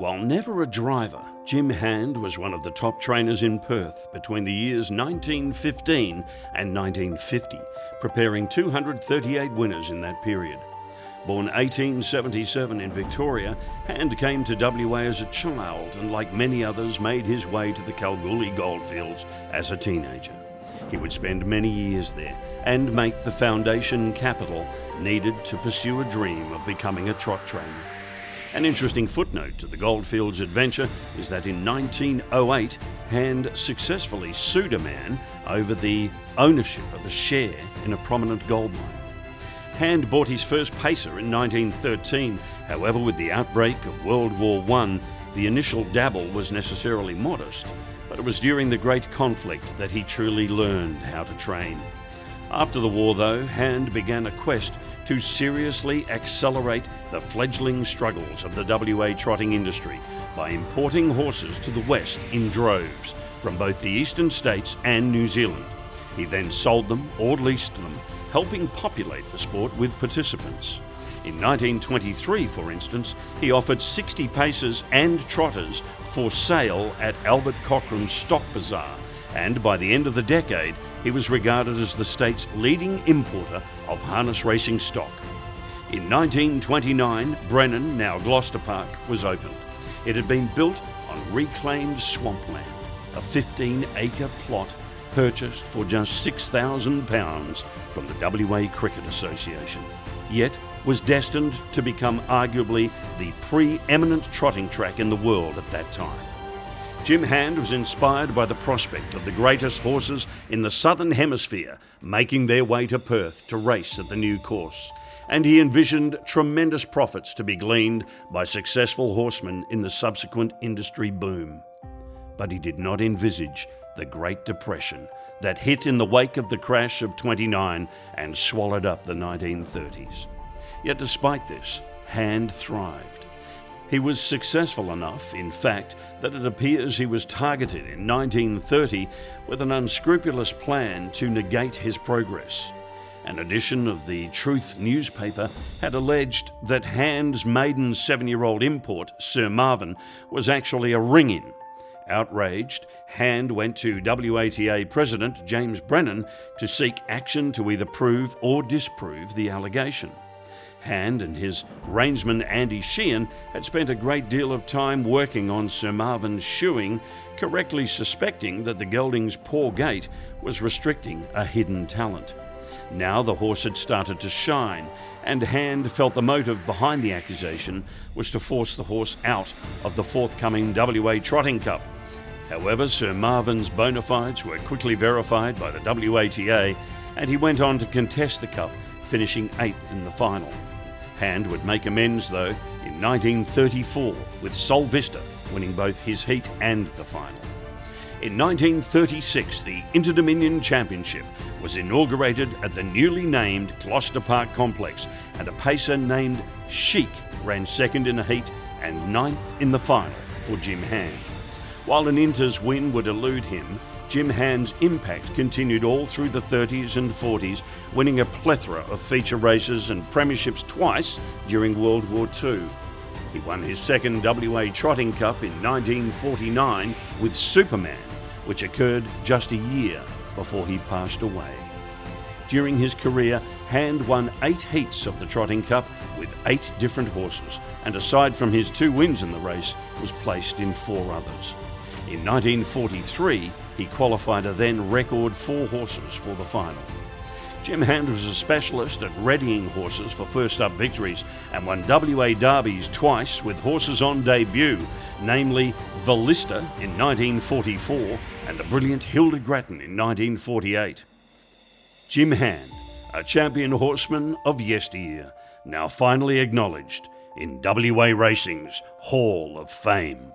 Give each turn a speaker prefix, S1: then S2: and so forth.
S1: While never a driver, Jim Hand was one of the top trainers in Perth between the years 1915 and 1950, preparing 238 winners in that period. Born 1877 in Victoria, Hand came to WA as a child and, like many others, made his way to the Kalgoorlie goldfields as a teenager. He would spend many years there and make the foundation capital needed to pursue a dream of becoming a trot trainer. An interesting footnote to the Goldfields adventure is that in 1908, Hand successfully sued a man over the ownership of a share in a prominent gold mine. Hand bought his first pacer in 1913. However, with the outbreak of World War I, the initial dabble was necessarily modest, but it was during the Great Conflict that he truly learned how to train. After the war, though, Hand began a quest to seriously accelerate the fledgling struggles of the WA trotting industry by importing horses to the west in droves from both the eastern states and New Zealand. He then sold them or leased them, helping populate the sport with participants. In 1923, for instance, he offered 60 pacers and trotters for sale at Albert Cochrane's stock bazaar, and by the end of the decade, he was regarded as the state's leading importer of harness racing stock. In 1929, Brennan, now Gloucester Park, was opened. It had been built on reclaimed swampland, a 15-acre plot purchased for just £6,000 from the WA Cricket Association, yet was destined to become arguably the pre-eminent trotting track in the world at that time. Jim Hand was inspired by the prospect of the greatest horses in the Southern Hemisphere making their way to Perth to race at the new course, and he envisioned tremendous profits to be gleaned by successful horsemen in the subsequent industry boom. But he did not envisage the Great Depression that hit in the wake of the crash of '29 and swallowed up the 1930s. Yet despite this, Hand thrived. He was successful enough, in fact, that it appears he was targeted in 1930 with an unscrupulous plan to negate his progress. An edition of the Truth newspaper had alleged that Hand's maiden 7-year-old import, Sir Marvin, was actually a ring-in. Outraged, Hand went to WATA President James Brennan to seek action to either prove or disprove the allegation. Hand and his reinsman Andy Sheehan had spent a great deal of time working on Sir Marvin's shoeing, correctly suspecting that the gelding's poor gait was restricting a hidden talent. Now the horse had started to shine, and Hand felt the motive behind the accusation was to force the horse out of the forthcoming WA Trotting Cup. However, Sir Marvin's bona fides were quickly verified by the WATA, and he went on to contest the Cup, finishing 8th in the final. Hand would make amends, though, in 1934, with Sol Vista winning both his heat and the final. In 1936, the Inter-Dominion Championship was inaugurated at the newly named Gloucester Park complex, and a pacer named Chic ran second in a heat and 9th in the final for Jim Hand. While an Inter's win would elude him, Jim Hand's impact continued all through the 30s and 40s, winning a plethora of feature races and premierships twice during World War II. He won his second WA Trotting Cup in 1949 with Superman, which occurred just a year before he passed away. During his career, Hand won 8 heats of the Trotting Cup with 8 different horses, and aside from his 2 wins in the race, was placed in 4 others. In 1943, he qualified a then record 4 horses for the final. Jim Hand was a specialist at readying horses for first-up victories and won WA Derbies twice with horses on debut, namely Valista in 1944 and the brilliant Hilda Grattan in 1948. Jim Hand, a champion horseman of yesteryear, now finally acknowledged in WA Racing's Hall of Fame.